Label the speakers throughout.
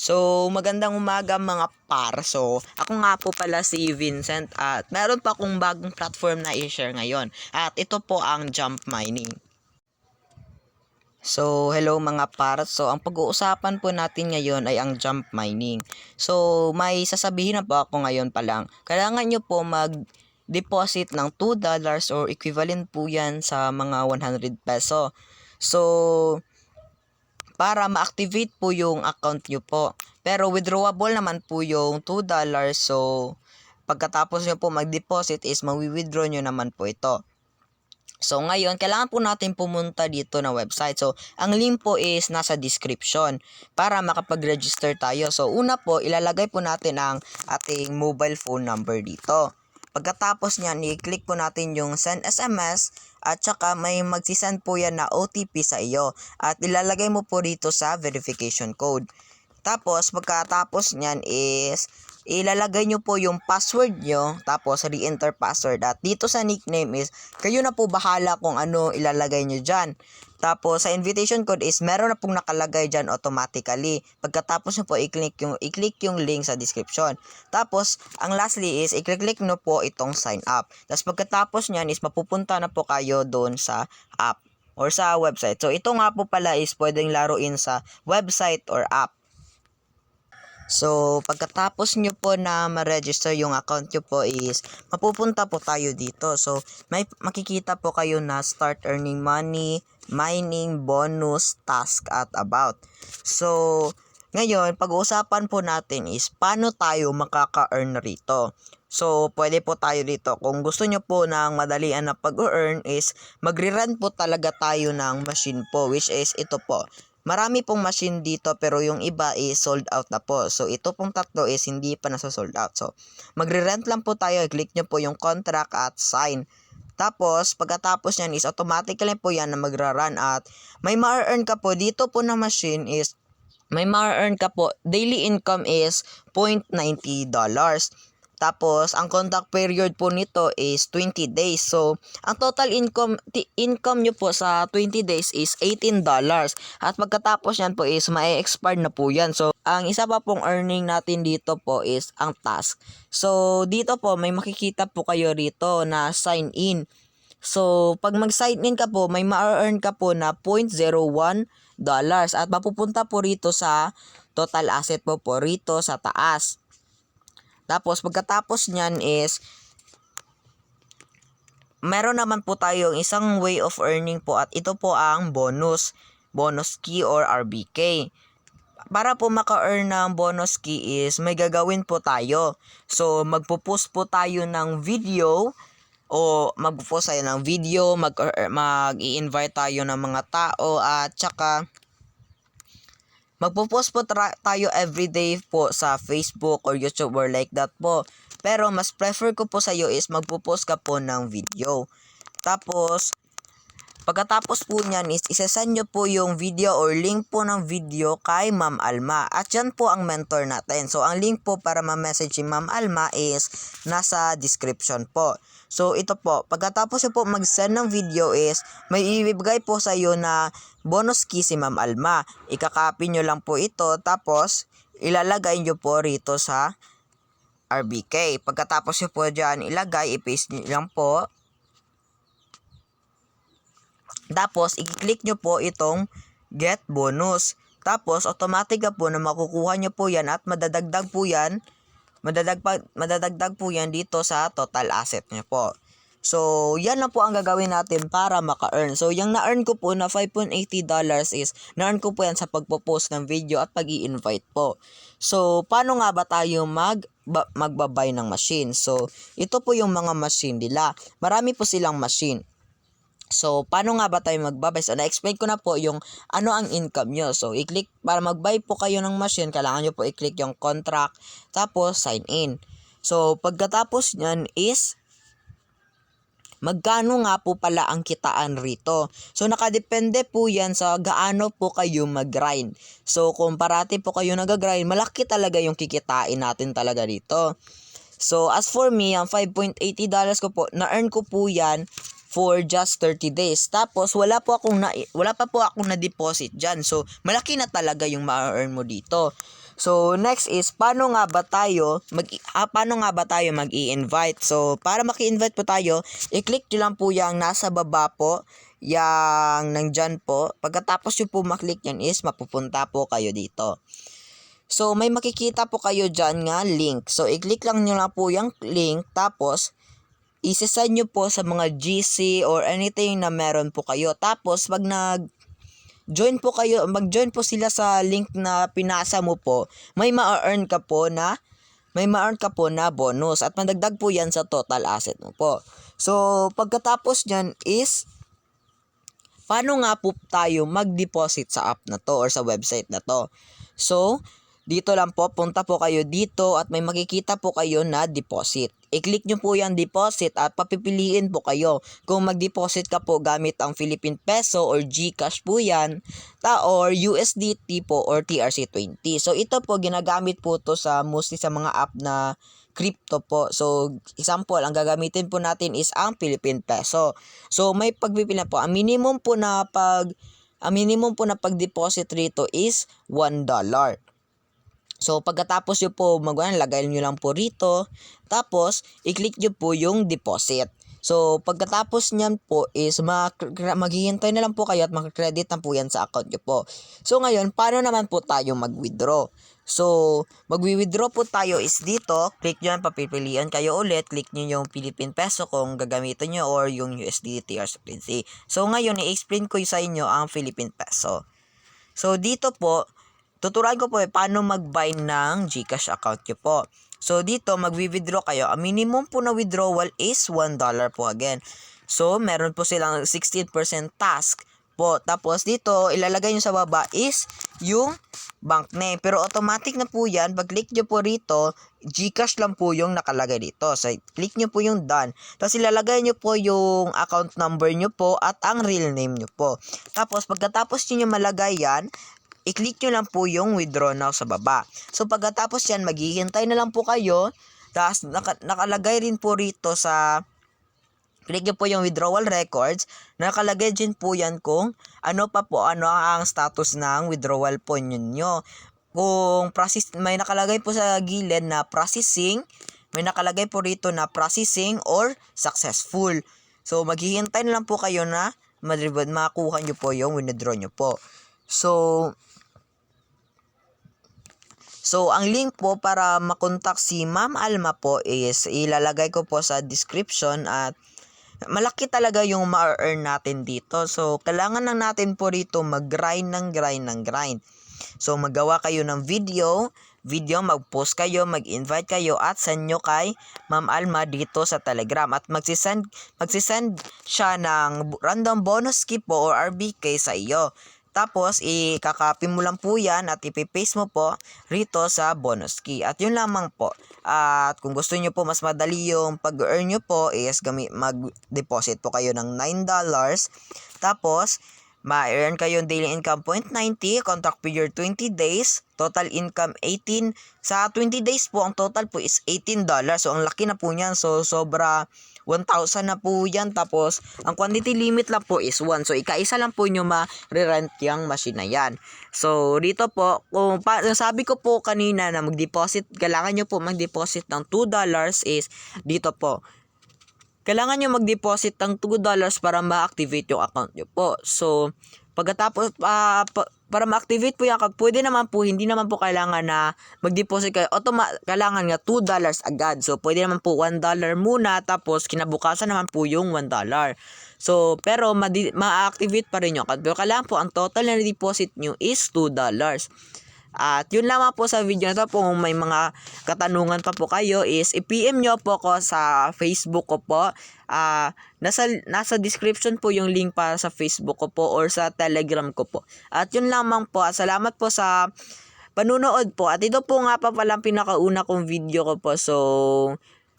Speaker 1: So, magandang umaga mga par. So, ako nga po pala si Vincent at meron pa akong bagong platform na i-share ngayon. At ito po ang Jump Mining. So, hello mga par. So, ang pag-uusapan po natin ngayon ay ang Jump Mining. So, may sasabihin na po ako ngayon pa lang. Kailangan nyo po mag-deposit ng $2 or equivalent po yan sa mga 100 peso. So, para ma-activate po yung account nyo po. Pero withdrawable naman po yung $2. So, pagkatapos nyo po mag-deposit is mawi-withdraw nyo naman po ito. So, ngayon, kailangan po natin pumunta dito na website. So, ang link po is nasa description para makapag-register tayo. So, una po, ilalagay po natin ang ating mobile phone number dito. Pagkatapos niyan, i-click po natin yung send SMS at saka may magsisend po yan na OTP sa iyo. At ilalagay mo po dito sa verification code. Tapos, pagkatapos niyan is ilalagay nyo po yung password nyo, tapos re-enter password. At dito sa nickname is, kayo na po bahala kung ano ilalagay nyo dyan. Tapos, sa invitation code is, meron na pong nakalagay dyan automatically. Pagkatapos nyo po, i-click yung link sa description. Tapos, ang lastly is, i-click nyo po itong sign up. Tapos, pagkatapos nyan is, mapupunta na po kayo doon sa app or sa website. So, ito nga po pala is, pwedeng laruin sa website or app. So, pagkatapos nyo po na ma-register yung account nyo po is, mapupunta po tayo dito. So, may makikita po kayo na start earning money, mining, bonus, task, at about. So, ngayon, pag-uusapan po natin is, paano tayo makaka-earn rito? So, pwede po tayo dito. Kung gusto nyo po ng madalian na pag-earn is, magre-rent po talaga tayo ng machine po, which is ito po. Marami pong machine dito pero yung iba is sold out na po. So, ito pong tatlo is hindi pa nasa sold out. So, magre-rent lang po tayo. Click nyo po yung contract at sign. Tapos, pagkatapos nyan is automatically po yan na magra-run at may ma-earn ka po. Dito po na machine is may ma-earn ka po. Daily income is $0.90. Tapos, ang contract period po nito is 20 days. So, ang total income nyo po sa 20 days is $18. At pagkatapos yan po is ma-expire na po yan. So, ang isa pa pong earning natin dito po is ang task. So, dito po may makikita po kayo rito na sign in. So, pag mag-sign in ka po, may ma-earn ka po na $0.01 at mapupunta po rito sa total asset po rito sa taas. Tapos, pagkatapos nyan is, meron naman po tayong isang way of earning po at ito po ang bonus key or RBK. Para po maka-earn ng bonus key is, may gagawin po tayo. So, magpo-post po tayo ng video o magpo-post tayo ng video, mag-i-invite tayo ng mga tao at saka magpo-post po tayo everyday po sa Facebook or YouTube or like that po. Pero mas prefer ko po sa iyo is magpo-post ka po ng video. Tapos, pagkatapos po niyan is isasend nyo po yung video or link po ng video kay Ma'am Alma. At yan po ang mentor natin. So, ang link po para ma-message si Ma'am Alma is nasa description po. So, ito po. Pagkatapos nyo po mag-send ng video is may ibibigay po sa iyo na bonus key si Ma'am Alma. Ikakopy nyo lang po ito. Tapos, ilalagay nyo po rito sa RBK. Pagkatapos nyo po dyan ilagay, i-paste nyo lang po. Tapos, i-click nyo po itong get bonus. Tapos, automatic po na makukuha nyo po yan at madadagdag po yan dito sa total asset nyo po. So, yan na po ang gagawin natin para maka-earn. So, yung na-earn ko po na $5.80 is, na-earn ko po yan sa pagpo-post ng video at pag-i-invite po. So, paano nga ba tayo magbabay ng machine? So, ito po yung mga machine nila. Marami po silang machine. So, paano nga ba tayo magbabay? So, na-explain ko na po yung ano ang income nyo. So, i-click, para mag-buy po kayo ng machine, kailangan nyo po i-click yung contract, tapos sign in. So, pagkatapos nyan is, magkano nga po pala ang kitaan rito. So, nakadepende po yan sa gaano po kayo mag-grind. So, kung parati po kayo nag-grind, malaki talaga yung kikitain natin talaga dito. So, as for me, ang $5.80 ko po, na-earn ko po yan for just 30 days. Tapos wala pa po akong na-deposit diyan. So malaki na talaga yung ma-earn mo dito. So next is paano nga ba tayo mag-i-invite? So para maki-invite po tayo, i-click niyo lang po yung nasa baba po, yang nandyan po. Pagkatapos nyo po maklik yan is mapupunta po kayo dito. So may makikita po kayo dyan nga link. So i-click lang nyo lang po yung link, tapos isasend nyo po sa mga GC or anything na meron po kayo. Tapos pag mag-join po sila sa link na pinasa mo po, may ma-earn ka po na bonus at madagdag po yan sa total asset mo po. So pagkatapos nyan is paano nga po tayo mag-deposit sa app na to or sa website na to. So dito lang po, punta po kayo dito at may makikita po kayo na deposit. I-click nyo po yung deposit at papipiliin po kayo kung mag-deposit ka po gamit ang Philippine Peso or GCash po yan, or USDT po or TRC20. So ito po, ginagamit po to sa mostly sa mga app na crypto po. So example, ang gagamitin po natin is ang Philippine Peso. So may pagpipilian po. Ang minimum po na pag-deposit rito is $1. So pagkatapos nyo po lagay nyo lang po rito, tapos i-click nyo po yung deposit. So pagkatapos nyan po is maghihintay na lang po kayo at makakredit na po yan sa account nyo po. So ngayon, paano naman po tayo mag-withdraw? So mag-withdraw po tayo is dito, click nyo yan, papipilian kayo ulit, click nyo yung Philippine Peso kung gagamitin nyo or yung USDT or TRC. So ngayon, i-explain ko sa inyo ang Philippine Peso. So dito po, tuturuan ko po paano mag-bind ng GCash account nyo po. So dito, mag-withdraw kayo. Ang minimum po na withdrawal is $1 po again. So meron po silang 16% task po. Tapos dito, ilalagay nyo sa baba is yung bank name. Pero automatic na po yan. Pag-click nyo po rito, GCash lang po yung nakalagay dito. So click nyo po yung done. Tapos ilalagay nyo po yung account number nyo po at ang real name nyo po. Tapos pagkatapos nyo malagay yan, i-click nyo lang po yung withdraw now sa baba. So pagkatapos yan, maghihintay na lang po kayo. Tapos nakalagay rin po rito sa, click nyo po yung withdrawal records. Nakalagay din po yan kung ano ang status ng withdrawal po nyo. Kung may nakalagay po sa gilid na processing, may nakalagay po rito na processing or successful. So maghihintay na lang po kayo na makuha nyo po yung withdraw nyo po. So, ang link po para makontak si Ma'am Alma po is ilalagay ko po sa description at malaki talaga yung ma-earn natin dito. So, kailangan lang natin po rito mag-grind. So, magawa kayo ng video, mag-post kayo, mag-invite kayo at send nyo kay Ma'am Alma dito sa Telegram. At magsisend siya ng random bonus key po or RBK sa iyo. Tapos, i-copy mo lang po yan at ipipaste mo po rito sa bonus key. At yun lamang po. At kung gusto nyo po mas madali yung pag-earn nyo po is mag-deposit po kayo ng $9. Tapos, ma-earn kayo daily income 0.90, contract period 20 days, total income 18. Sa 20 days po, ang total po is $18. So, ang laki na po niyan. So, sobra 1,000 na po yan. Tapos, ang quantity limit lang po is 1. So, ika-isa lang po nyo ma-rent yung machine na yan. So, dito po, sabi ko po kanina na kailangan nyo po mag-deposit ng $2 is dito po. Kailangan nyo mag-deposit ng $2 para ma-activate yung account nyo po. So, pagkatapos, para ma-activate po yung account, pwede naman po, hindi naman po kailangan na mag-deposit kayo. Kailangan nga $2 agad. So, pwede naman po $1 muna, tapos kinabukasan naman po yung $1. So, pero ma-activate pa rin yung account. Pero kailangan po, ang total na deposit nyo is $2. At yun lamang po sa video na to. Kung may mga katanungan pa po kayo is i-PM nyo po ko sa Facebook ko po. Nasa description po yung link para sa Facebook ko po or sa Telegram ko po. At yun lamang po. Salamat po sa panunood po. At ito po nga pa pala pinakauna kong video ko po. So,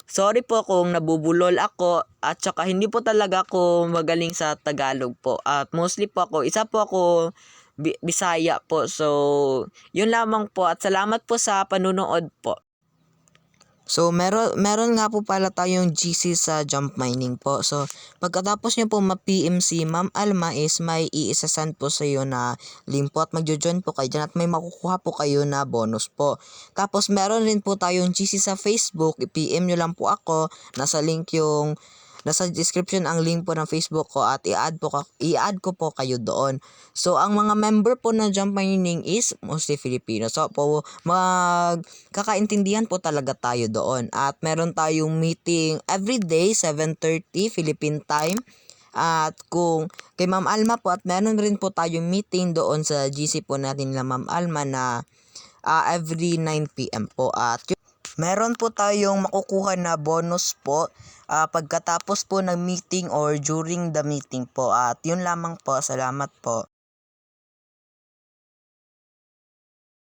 Speaker 1: sorry po kung nabubulol ako at saka hindi po talaga ako magaling sa Tagalog po. At mostly po isa po ako Bisaya po. So, yun lamang po at salamat po sa panunood po. So, meron nga po pala tayong GC sa jump mining po. So, pagkatapos nyo po ma-PM si Ma'am Alma is may i-send po sa iyo na link po at magjo-join po kayo dyan at may makukuha po kayo na bonus po. Tapos, meron rin po tayong GC sa Facebook. I-PM nyo lang po ako. Nasa description ang link po ng Facebook ko at i-add ko po kayo doon. So, ang mga member po ng Jump Mining is mostly Filipino. So, magkakaintindihan po talaga tayo doon. At meron tayong meeting everyday, 7:30 Philippine time. At kung kay Ma'am Alma po, at meron rin po tayong meeting doon sa GC po natin na Ma'am Alma na every 9 PM po. At meron po tayong makukuha na bonus po pagkatapos po ng meeting or during the meeting po. At yun lamang po. Salamat po.